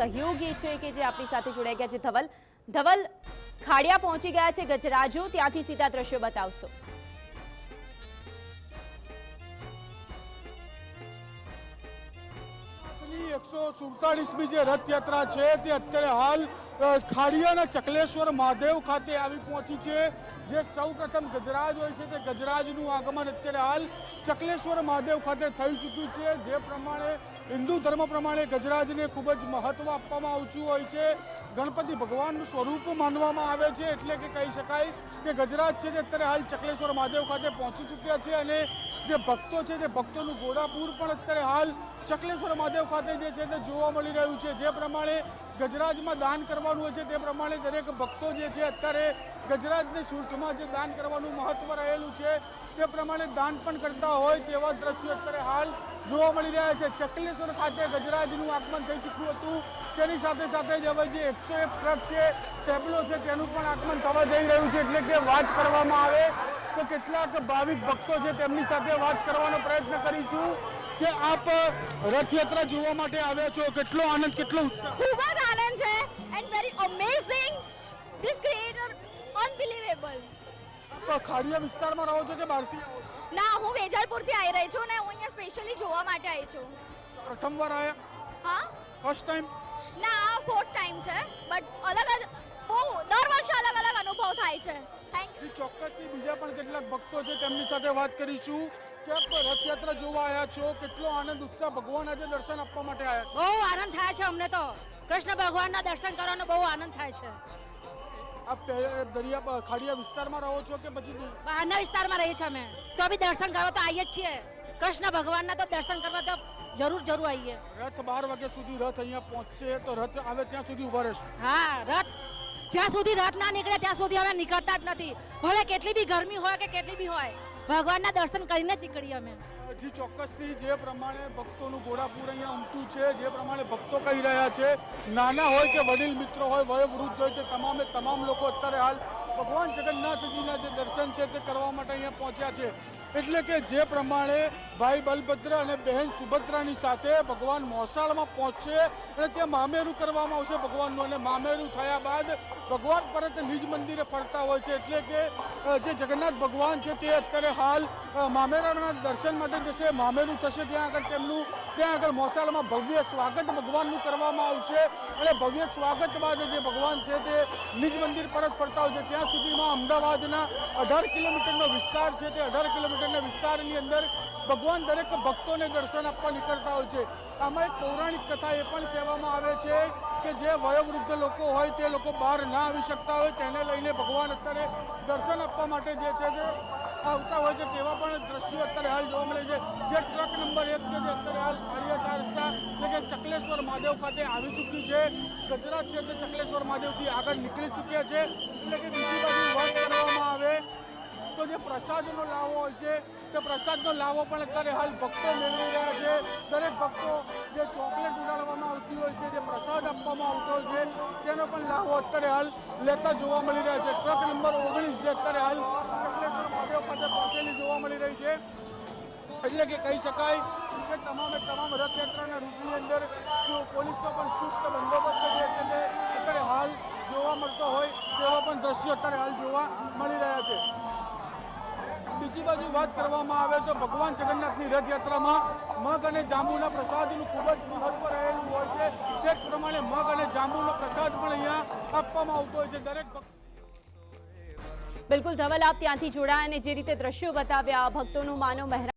સહયોગી છે કે જે આપણી સાથે જોડાઈ ગયા છે ધવલ ખાડિયા પહોંચી ગયા છે ગજરાજો, ત્યાંથી સીધા દ્રશ્યો બતાવશો। 147મી જે રથયાત્રા છે તે અત્યારે હાલ ખાડિયાના ચકલેશ્વર મહાદેવ ખાતે આવી પહોંચી છે। જે સૌપ્રથમ ગજરાજ હોય છે તે ગજરાજનું આગમન અત્યારે હાલ ચકલેશ્વર મહાદેવ ખાતે થઈ ચૂક્યું છે। જે પ્રમાણે હિન્દુ ધર્મ પ્રમાણે ગજરાજને ખૂબ જ મહત્વ આપવામાં આવતું હોય છે। ગણપતિ ભગવાનનું સ્વરૂપ માનવામાં આવે છે, એટલે કે કહી શકાય કે ગજરાજ છે તે અત્યારે હાલ ચકલેશ્વર મહાદેવ ખાતે પહોંચી ચૂક્યા છે અને જે ભક્તો છે તે ભક્તોનું ઘોડાપૂર પણ અત્યારે હાલ ચકલેશ્વર મહાદેવ ખાતે જે છે તે જોવા મળી રહ્યું છે। જે પ્રમાણે ગજરાજમાં દાન કરવાનું હોય છે તે પ્રમાણે દરેક ભક્તો જે છે અત્યારે ગજરાજને શુલ્કમાં જે દાન કરવાનું મહત્વ રહેલું છે તે પ્રમાણે દાન પણ કરતા હોય તેવા દ્રશ્યો અત્યારે હાલ જોવા મળી રહ્યા છે। ચકલેશ્વર ખાતે ગજરાજનું આગમન થઈ ચૂક્યું હતું, તેની સાથે સાથે જ હવે જે 101 ટ્રક છે ટેબ્લો છે તેનું પણ આગમન થવા જઈ રહ્યું છે। એટલે કે વાત કરવામાં આવે તો કેટલાક ભાવિક ભક્તો છે તેમની સાથે વાત કરવાનો પ્રયત્ન કરીશું કે આપ રથયાત્રા જોવા માટે આવ્યા છો, કેટલો આનંદ, કેટલો ઉત્સાહ? ખૂબ જ આનંદ છે and very amazing, this creator unbelievable. આપ ખાડિયા વિસ્તારમાં રહો છો કે બહારથી? ના, હું વેજલપુરથી આવી રહી છું ને હું અહીંયા સ્પેશિયલી જોવા માટે આવી છું। પ્રથમવાર આવ્યા? હા, ફર્સ્ટ ટાઈમ? ના, આ ફોર્થ ટાઈમ છે, બટ અલગ જ બહુ દર વર્ષે અલગ અલગ અનુભવ થાય છે। Thank you. ચોક્કસથી બીજા પણ કેટલાક ભક્તો છે તેમની સાથે વાત કરીશું કે આપ રથયાત્રા જોવા આવ્યા છો, કેટલો આનંદ ઉત્સાહ, ભગવાન આજે દર્શન આપવા માટે આવ્યા? બહુ આનંદ થાય છે અમને તો, કૃષ્ણ ભગવાનના દર્શન કરવાનો બહુ આનંદ થાય છે। આપ દરિયા ખાડિયા વિસ્તારમાં રહો છો કે પછી બહારના વિસ્તારમાં રહીએ છીએ અમે, તો બી દર્શન કરવા તો આવીએ જ છીએ। કૃષ્ણ ભગવાનના તો દર્શન કરવા તો જરૂર આવીએ। રથ 12 વાગ્યા સુધી રથ અહીંયા પહોંચશે તો રથ આવે ત્યાં સુધી ઉભા રહેશે? હા, રથ જ્યાં સુધી રથ ના નીકળે ત્યાં સુધી અમે નીકળતા જ નથી, ભલે કેટલી બી ગરમી હોય કે કેટલી બી હોય, ભગવાનના દર્શન કરીને જ નીકળીએ અમે। જી ચોક્કસથી જે પ્રમાણે ભક્તોનું ઘોડાપૂર અહીંયા ઉમટ્યું છે, જે પ્રમાણે ભક્તો કહી રહ્યા છે, નાના હોય કે વડીલ મિત્રો હોય, વયોવૃદ્ધ હોય છે, તમામે તમામ લોકો અત્યારે હાલ ભગવાન જગન્નાથજીના જે દર્શન છે તે કરવા માટે અહીંયા પહોંચ્યા છે। એટલે કે જે પ્રમાણે ભાઈ બલભદ્ર અને બહેન સુભદ્રાની સાથે ભગવાન મોસાળમાં પહોંચશે અને ત્યાં મામેરું કરવામાં આવશે ભગવાનનું, અને મામેરું થયા બાદ ભગવાન પરત નિજ મંદિરે ફરતા હોય છે। એટલે કે જે જગન્નાથ ભગવાન છે તે અત્યારે હાલ મામેરાના દર્શન માટે જશે, મામેરું થશે ત્યાં આગળ તેમનું, ત્યાં આગળ મોસાળમાં ભવ્ય સ્વાગત ભગવાનનું કરવામાં આવશે અને ભવ્ય સ્વાગત બાદ જે ભગવાન છે તે નિજ મંદિર પરત ફરતા હોય છે। ત્યાં સુધીમાં અમદાવાદના 18 કિલોમીટરનો વિસ્તાર છે તે 18 કિલોમીટરના વિસ્તારની અંદર ભગવાન દરેક ભક્તોને દર્શન આપવા નીકળતા હોય છે। આમાં એક પૌરાણિક કથા એ પણ કહેવામાં આવે છે કે જે વયોવૃદ્ધ લોકો હોય તે લોકો બહાર ના આવી શકતા હોય તેને લઈને ભગવાન અત્યારે દર્શન આપવા માટે જે છે જે આવતા હોય છે તેવા પણ દ્રશ્યો અત્યારે હાલ જોવા મળે છે। જે ટ્રક નંબર 1 છે તે અત્યારે હાલ ખાડિયા રસ્તા એટલે કે ચકલેશ્વર મહાદેવ ખાતે આવી ચૂકી છે। ગજરાજ છે તે ચકલેશ્વર મહાદેવથી આગળ નીકળી ચૂક્યા છે। એટલે કે બીજી બાજુ વાત કરવામાં આવે તો જે પ્રસાદનો લાવો હોય છે તે પ્રસાદનો લાવો પણ અત્યારે હાલ ભક્તો મેળવી રહ્યા છે। દરેક ભક્તો જે ચોકલેટ ઉડાડવામાં આવતી હોય છે, જે પ્રસાદ આપવામાં આવતો હોય છે તેનો પણ લાવો અત્યારે હાલ લેતા જોવા મળી રહ્યા છે। ટ્રક નંબર 19 જે અત્યારે હાલ ચકલેશ્વર મહાદેવ ખાતે પહોંચેલી જોવા મળી રહી છે। એટલે કે કહી શકાય કે તમામે તમામ રથયાત્રાના રૂટની અંદર જો પોલીસનો પણ ચુસ્ત બંદોબસ્ત જે છે તે અત્યારે હાલ જોવા મળતો હોય તેવા પણ દ્રશ્યો અત્યારે હાલ જોવા મળી રહ્યા છે। બીજી બાજુ વાત કરવામાં આવે તો ભગવાન જગન્નાથની રથયાત્રામાં મગ અને જાંબુના પ્રસાદનું ખૂબ જ મહત્વ રહેલું હોય છે। તે જ પ્રમાણે મગ અને જાંબુનો પ્રસાદ પણ અહીંયા આપવામાં આવતો હોય છે દરેક ભક્ત। બિલકુલ ધવલ, આપ ત્યાંથી જોડાયા અને જે રીતે દ્રશ્યો બતાવ્યા ભક્તોનું માનો મહેરાન